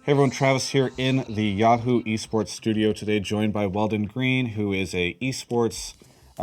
Hey everyone, Travis here in the Yahoo Esports studio today, joined by Weldon Green, who is a esports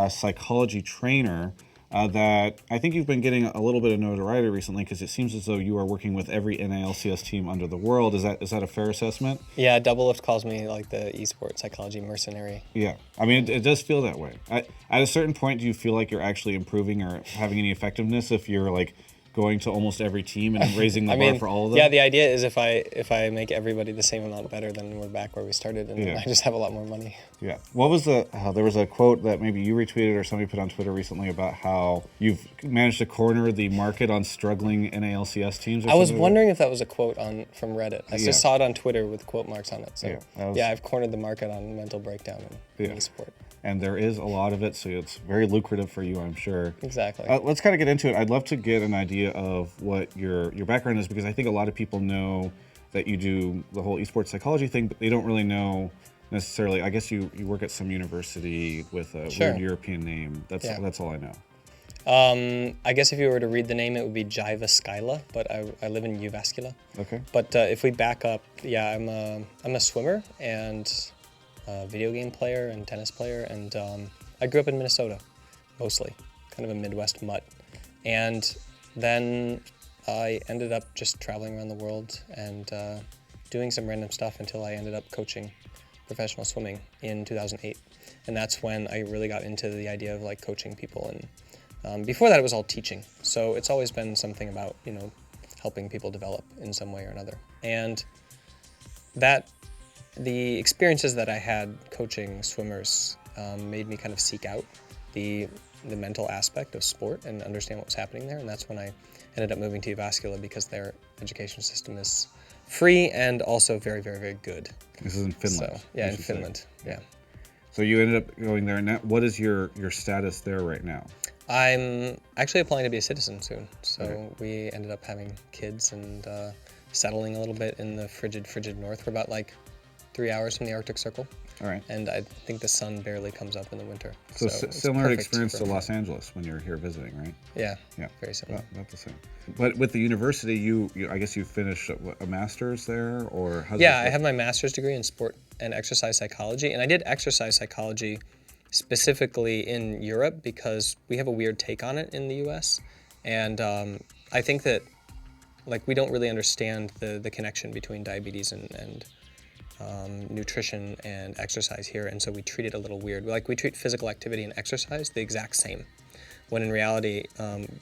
psychology trainer that I think you've been getting a little bit of notoriety recently because it seems as though you are working with every NALCS team under the world. Is that a fair assessment? Yeah, Double Lift calls me like the esports psychology mercenary. Yeah, I mean, it does feel that way. At a certain point, do you feel like you're actually improving or having any effectiveness if you're like going to almost every team and raising the bar for all of them? Yeah, the idea is if I make everybody the same amount better, then we're back where we started, and then I just have a lot more money. Yeah. What was there was a quote that maybe you retweeted or somebody put on Twitter recently about how you've managed to corner the market on struggling NALCS teams. I was wondering if that was a quote from Reddit. I just saw it on Twitter with quote marks on it. So I've cornered the market on mental breakdown in esport. And there is a lot of it, so it's very lucrative for you, I'm sure. Exactly. Let's kind of get into it. I'd love to get an idea of what your background is, because I think a lot of people know that you do the whole esports psychology thing, but they don't really know necessarily. I guess you work at some university with a weird European name. That's all I know. I guess if you were to read the name, it would be Jyväskylä, but I live in Jyväskylä. Okay. But if we back up, I'm a swimmer and video game player and tennis player, and I grew up in Minnesota, mostly, kind of a Midwest mutt. And then I ended up just traveling around the world and doing some random stuff until I ended up coaching professional swimming in 2008. And that's when I really got into the idea of like coaching people. And before that, it was all teaching. So it's always been something about, helping people develop in some way or another. And the experiences that I had coaching swimmers made me kind of seek out the mental aspect of sport and understand what was happening there. And that's when I ended up moving to Jyväskylä, because their education system is free and also very, very, very good. This is in Finland. So, yeah, in Finland. Yeah. So you ended up going there. Now, what is your status there right now? I'm actually applying to be a citizen soon. So we ended up having kids and settling a little bit in the frigid north. We're about like 3 hours from the Arctic Circle. All right. And I think the sun barely comes up in the winter. So similar experience to Los Angeles when you're here visiting, right? Yeah. Very similar. Not the same. But with the university, you I guess you finished a master's there, or how? Yeah, I have my master's degree in sport and exercise psychology, and I did exercise psychology specifically in Europe because we have a weird take on it in the U.S. And I think that we don't really understand the connection between diabetes and nutrition and exercise here, and so we treat it a little weird. We treat physical activity and exercise the exact same, when in reality,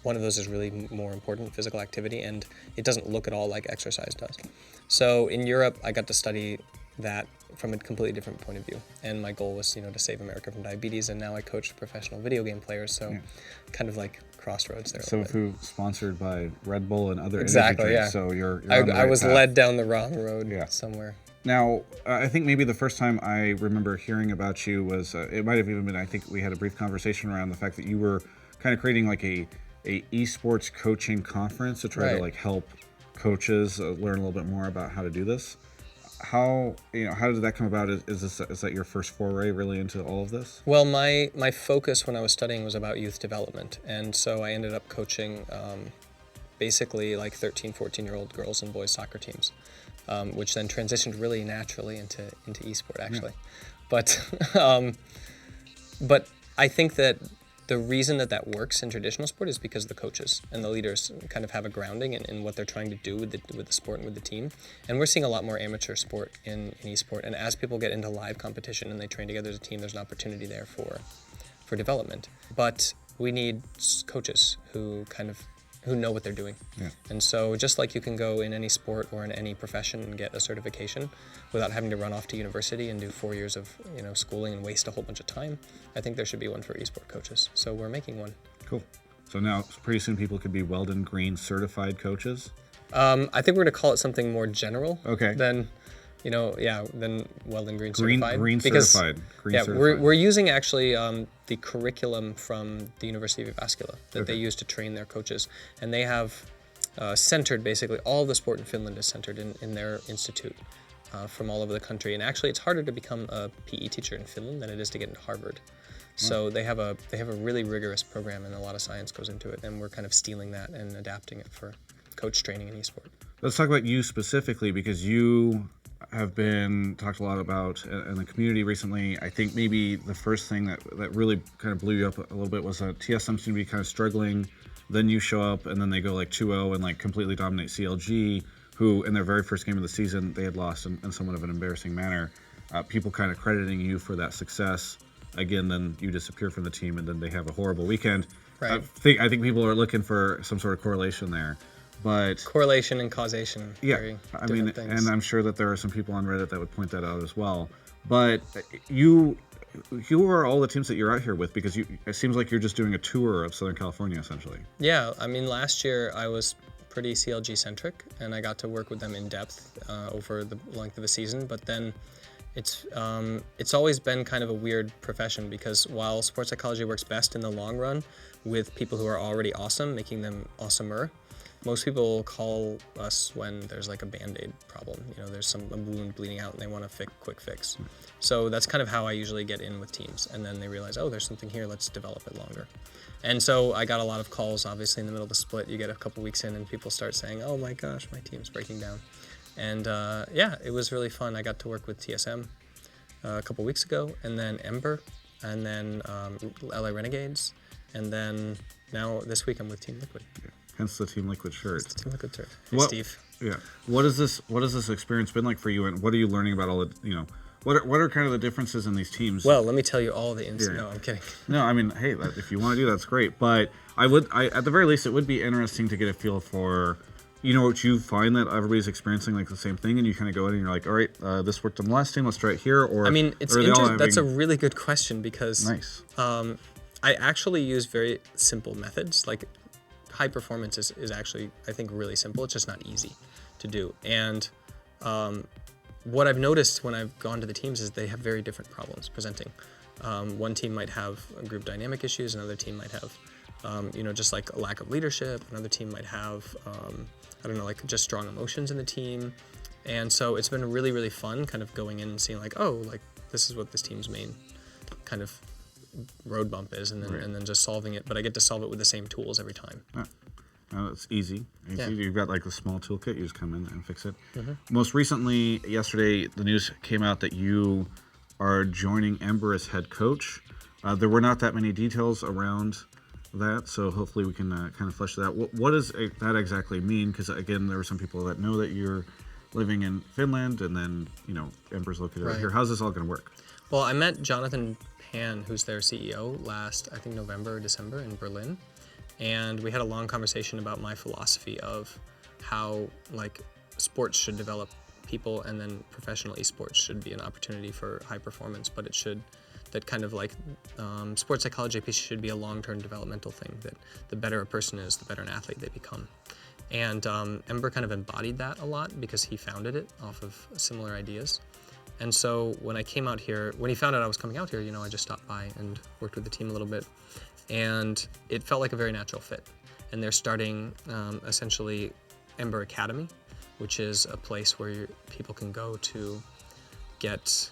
one of those is really more important, physical activity, and it doesn't look at all like exercise does. So in Europe, I got to study that from a completely different point of view, and my goal was, to save America from diabetes, and now I coach professional video game players, so kind of like crossroads there. So who sponsored by Red Bull and other exactly, energy drinks, so you're on the right I was path. led down the wrong road somewhere. Now, I think maybe the first time I remember hearing about you was, it might have even been, I think we had a brief conversation around the fact that you were kind of creating like a esports coaching conference to try to help coaches learn a little bit more about how to do this. How did that come about? Is that your first foray really into all of this? Well, my focus when I was studying was about youth development, and so I ended up coaching basically like 13, 14-year-old girls and boys soccer teams, which then transitioned really naturally into esport actually. Yeah. But I think that the reason that works in traditional sport is because the coaches and the leaders kind of have a grounding in what they're trying to do with the sport and with the team. And we're seeing a lot more amateur sport in esport. And as people get into live competition and they train together as a team, there's an opportunity there for development. But we need coaches who know what they're doing. Yeah. And so just like you can go in any sport or in any profession and get a certification without having to run off to university and do 4 years of schooling and waste a whole bunch of time, I think there should be one for esport coaches. So we're making one. Cool. So now pretty soon people could be Weldon Green certified coaches? I think we're going to call it something more general than Weldon Green certified. Green certified. We're using actually the curriculum from the University of Jyväskylä that they use to train their coaches, and they have centered basically all the sport in Finland is centered in their institute from all over the country. And actually, it's harder to become a PE teacher in Finland than it is to get into Harvard. So they have a really rigorous program, and a lot of science goes into it, and we're kind of stealing that and adapting it for coach training in esport. Let's talk about you specifically, because you have been talked a lot about in the community recently. I think maybe the first thing that really kind of blew you up a little bit was that TSM seemed to be kind of struggling. Then you show up, and then they go like 2-0 and like completely dominate CLG, who in their very first game of the season they had lost in somewhat of an embarrassing manner. People kind of crediting you for that success. Again, then you disappear from the team, and then they have a horrible weekend. Right. I think people are looking for some sort of correlation there. But correlation and causation. Yeah, I mean, things. and I'm sure that there are some people on Reddit that would point that out as well. But who are all the teams that you're out here with? Because it seems like you're just doing a tour of Southern California, essentially. Yeah, I mean, last year I was pretty CLG centric, and I got to work with them in depth over the length of a season. But then it's always been kind of a weird profession, because while sports psychology works best in the long run with people who are already awesome, making them awesomer, most people call us when there's like a Band-Aid problem. There's a wound bleeding out and they want a quick fix. So that's kind of how I usually get in with teams. And then they realize, oh, there's something here, let's develop it longer. And so I got a lot of calls, obviously, in the middle of the split. You get a couple weeks in and people start saying, oh my gosh, my team's breaking down. And yeah, it was really fun. I got to work with TSM a couple weeks ago, and then Ember, and then LA Renegades, and then now this week I'm with Team Liquid. Yeah. Hence the Team Liquid shirt. It's the Team Liquid shirt. Hey, Steve. Yeah. What has this experience been like for you, and what are you learning about all the, what are kind of the differences in these teams? Well, let me tell you all the ins. Yeah. No, I'm kidding. No, I mean, hey, if you want to do that's great. But I at the very least, it would be interesting to get a feel for, what you find that everybody's experiencing like the same thing, and you kind of go in and you're like, all right, this worked on the last team, let's try it here. Or I mean, it's interesting. That's a really good question, because nice. I actually use very simple methods. Like, high performance is actually, I think, really simple. It's just not easy to do. And what I've noticed when I've gone to the teams is they have very different problems presenting. One team might have group dynamic issues. Another team might have, just like a lack of leadership. Another team might have, like just strong emotions in the team. And so it's been really, really fun kind of going in and seeing like, oh, like this is what this team's main kind of road bump is, and then right. and then just solving it. But I get to solve it with the same tools every time. It's easy. Yeah. You've got like a small toolkit. You just come in and fix it. Mm-hmm. Most recently, yesterday, the news came out that you are joining Ember as head coach. There were not that many details around that, so hopefully we can kind of flesh that out. What does that exactly mean? Because again, there are some people that know that you're living in Finland, and then Ember's located out here. How's this all going to work? Well, I met Jonathan Pan, who's their CEO, last, I think, November or December in Berlin. And we had a long conversation about my philosophy of how, like, sports should develop people, and then professional esports should be an opportunity for high performance, but sports psychology piece should be a long-term developmental thing, that the better a person is, the better an athlete they become. And Ember kind of embodied that a lot because he founded it off of similar ideas. And so when I came out here, when he found out I was coming out here, I just stopped by and worked with the team a little bit. And it felt like a very natural fit. And they're starting essentially Ember Academy, which is a place where people can go to get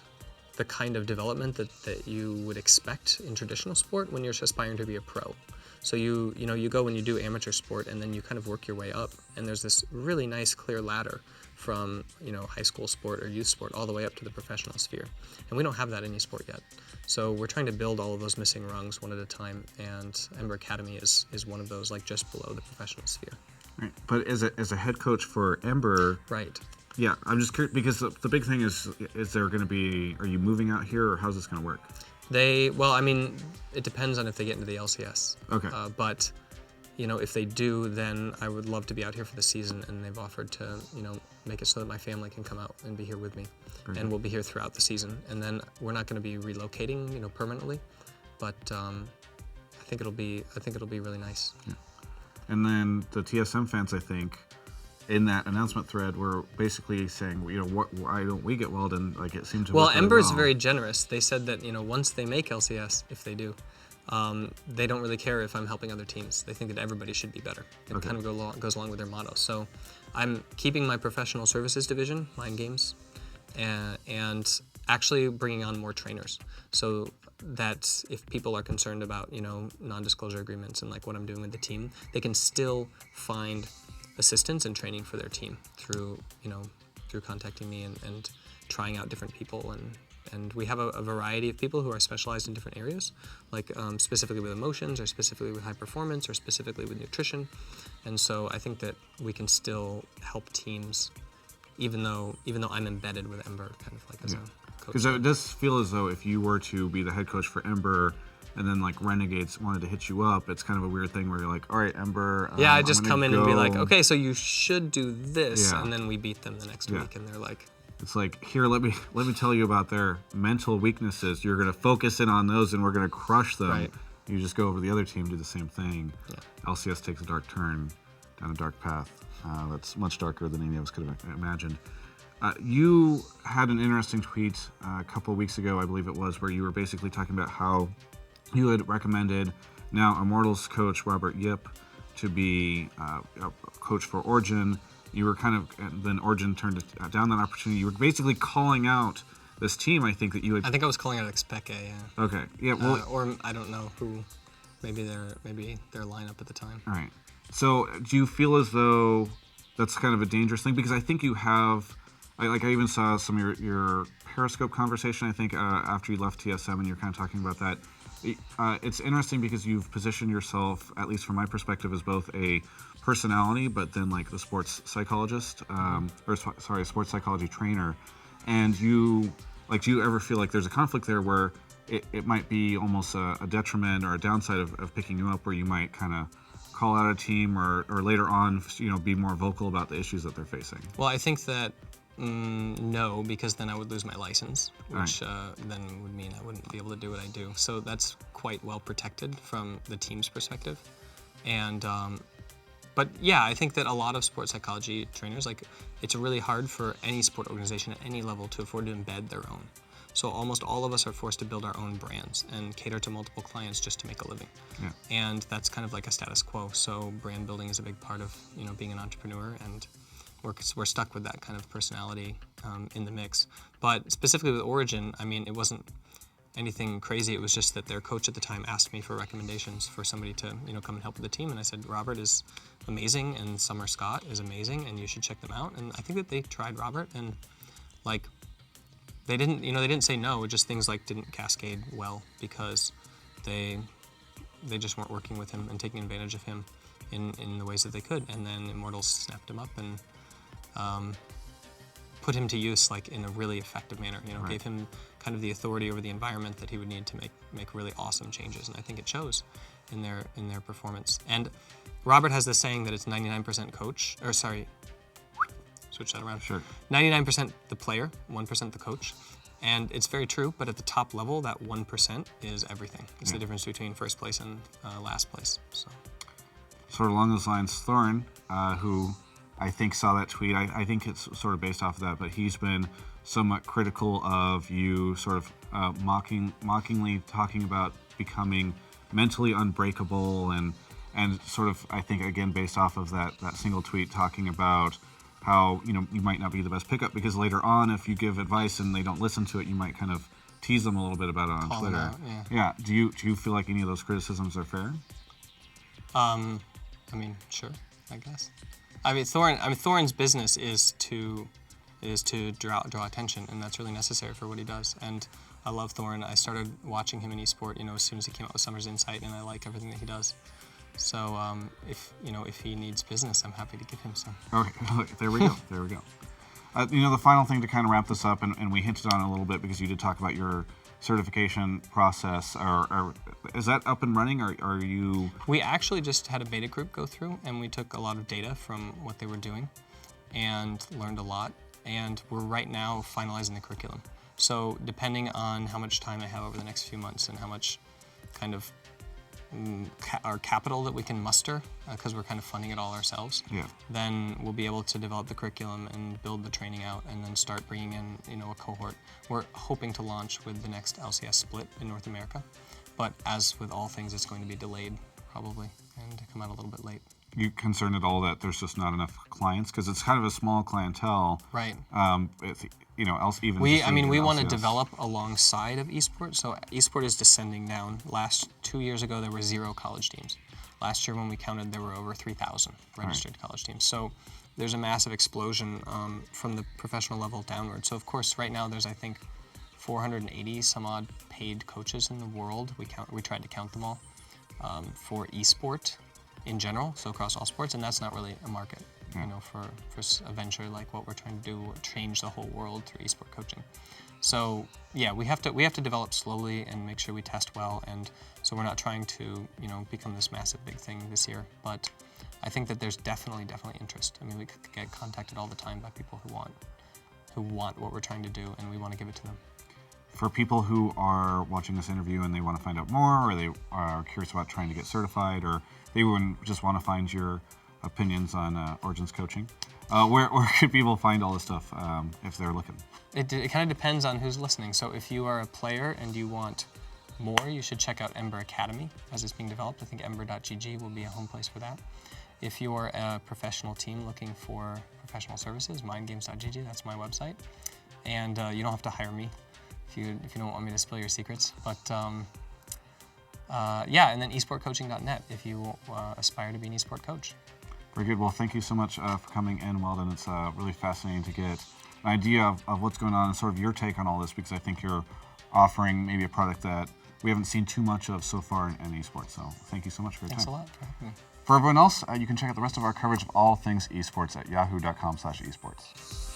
the kind of development that you would expect in traditional sport when you're aspiring to be a pro. So you go when you do amateur sport, and then you kind of work your way up. And there's this really nice clear ladder from high school sport or youth sport all the way up to the professional sphere. And we don't have that in eSport yet. So we're trying to build all of those missing rungs one at a time, and Ember Academy is one of those, like, just below the professional sphere. Right. But as a head coach for Ember, right? Yeah, I'm just curious, because the big thing is there going to be, are you moving out here, or how's this going to work? It depends on if they get into the LCS. Okay. But if they do, then I would love to be out here for the season, and they've offered to, make it so that my family can come out and be here with me. Very and we'll be here throughout the season. And then we're not going to be relocating, permanently, but I think it'll be really nice. Yeah. And then the TSM fans, I think, in that announcement thread, were basically saying, why don't we get Weldon? Like, it seemed to. Well, Ember is very generous. They said that once they make LCS, if they do, they don't really care if I'm helping other teams. They think that everybody should be better. It kind of goes along with their motto. So I'm keeping my professional services division, Mind Games, and actually bringing on more trainers, so that if people are concerned about non-disclosure agreements and like what I'm doing with the team, they can still find assistance and training for their team through contacting me and trying out different people, and we have a variety of people who are specialized in different areas, like specifically with emotions, or specifically with high performance, or specifically with nutrition. And so I think that we can still help teams, even though I'm embedded with Ember, kind of like as a coach. Because it does feel as though if you were to be the head coach for Ember, and then like Renegades wanted to hit you up, it's kind of a weird thing where you're like, all right, Ember. I just come in and be like, okay, so you should do this, and then we beat them the next week, and they're like, it's like, here, let me tell you about their mental weaknesses. You're going to focus in on those, and we're going to crush them. Right. You just go over to the other team, do the same thing. Yeah. LCS takes a dark turn down a dark path. That's much darker than any of us could have imagined. You had an interesting tweet a couple of weeks ago, I believe it was, where you were basically talking about how you had recommended now Immortals coach Robert Yip to be a coach for Origen. You were then Origen turned down that opportunity. You were basically calling out this team, I think, that you had... I think I was calling out Expeke, yeah. Okay, yeah, well... or I don't know who, maybe their lineup at the time. All right. So do you feel as though that's kind of a dangerous thing? Because I think you have... I even saw some of your Periscope conversation, I think, after you left TSM, and you're kind of talking about that. It's interesting because you've positioned yourself, at least from my perspective, as both a personality, but then like the sports psychologist, sports psychology trainer. And do you ever feel like there's a conflict there where it might be almost a detriment or a downside of picking you up, where you might kind of call out a team or later on, be more vocal about the issues that they're facing? Well, I think that no, because then I would lose my license, which then would mean I wouldn't be able to do what I do. So that's quite well protected from the team's perspective. And but yeah, I think that a lot of sports psychology trainers, it's really hard for any sport organization at any level to afford to embed their own. So almost all of us are forced to build our own brands and cater to multiple clients just to make a living. Yeah. And that's kind of like a status quo. So brand building is a big part of being an entrepreneur, and we're stuck with that kind of personality in the mix. But specifically with Origen, I mean, it wasn't anything crazy. It was just that their coach at the time asked me for recommendations for somebody to come and help with the team, and I said Robert is amazing and Summer Scott is amazing, and you should check them out. And I think that they tried Robert, and they didn't say no. It just things didn't cascade well because they just weren't working with him and taking advantage of him in the ways that they could. And then Immortals snapped him up and put him to use in a really effective manner. Right. Gave him kind of the authority over the environment that he would need to make really awesome changes, and I think it shows in their performance. And Robert has this saying that it's 99% coach, or sorry, switch that around. Sure. 99% the player, 1% the coach. And it's very true, but at the top level, that 1% is everything. It's the difference between first place and last place. So, sort of along those lines, Thorin, who I think saw that tweet, I think it's sort of based off of that, but he's been somewhat critical of you sort of mockingly talking about becoming mentally unbreakable and sort of, I think, again, based off of that single tweet, talking about how, you might not be the best pickup because later on, if you give advice and they don't listen to it, you might kind of tease them a little bit about it on call Twitter. them out, Yeah. Do you feel like any of those criticisms are fair? I mean, sure, I guess. Thorin's business is to draw attention, and that's really necessary for what he does. And I love Thorin. I started watching him in Esports, as soon as he came out with Summer's Insight, and I like everything that he does. So if he needs business, I'm happy to give him some. Okay, there we go. The final thing to kind of wrap this up, and we hinted on it a little bit because you did talk about your certification process. Or is that up and running? Or are you? We actually just had a beta group go through, and we took a lot of data from what they were doing, and learned a lot. And we're right now finalizing the curriculum. So depending on how much time I have over the next few months and how much kind of our capital that we can muster, because we're kind of funding it all ourselves, then we'll be able to develop the curriculum and build the training out and then start bringing in a cohort. We're hoping to launch with the next LCS split in North America, but as with all things, it's going to be delayed probably and come out a little bit late. You concerned at all that there's just not enough clients because it's kind of a small clientele, right? We want to develop alongside of Esports. So Esports is descending down. Last 2 years ago, there were 0 college teams. Last year when we counted, there were over 3,000 registered college teams. So there's a massive explosion from the professional level downward. So of course, right now there's, I think, 480 some odd paid coaches in the world. We tried to count them all for esport in general, so across all sports, and that's not really a market, you know, for a venture like what we're trying to do, change the whole world through esport coaching. So yeah, we have to develop slowly and make sure we test well, and so we're not trying to, you know, become this massive big thing this year. But I think that there's definitely interest. I mean, we get contacted all the time by people who want what we're trying to do, and we want to give it to them. For people who are watching this interview and they want to find out more, or they are curious about trying to get certified, or they even just want to find your opinions on Origen's coaching, where could people find all this stuff if they're looking? It kind of depends on who's listening. So if you are a player and you want more, you should check out Ember Academy as it's being developed. I think ember.gg will be a home place for that. If you're a professional team looking for professional services, mindgames.gg, that's my website. And you don't have to hire me if you don't want me to spill your secrets. But yeah, and then esportcoaching.net if you aspire to be an esport coach. Very good. Well, thank you so much for coming in, Weldon. It's really fascinating to get an idea of what's going on and sort of your take on all this, because I think you're offering maybe a product that we haven't seen too much of so far in esports. So thank you so much for your time. Thanks a lot for having me. For everyone else, you can check out the rest of our coverage of all things esports at yahoo.com/esports.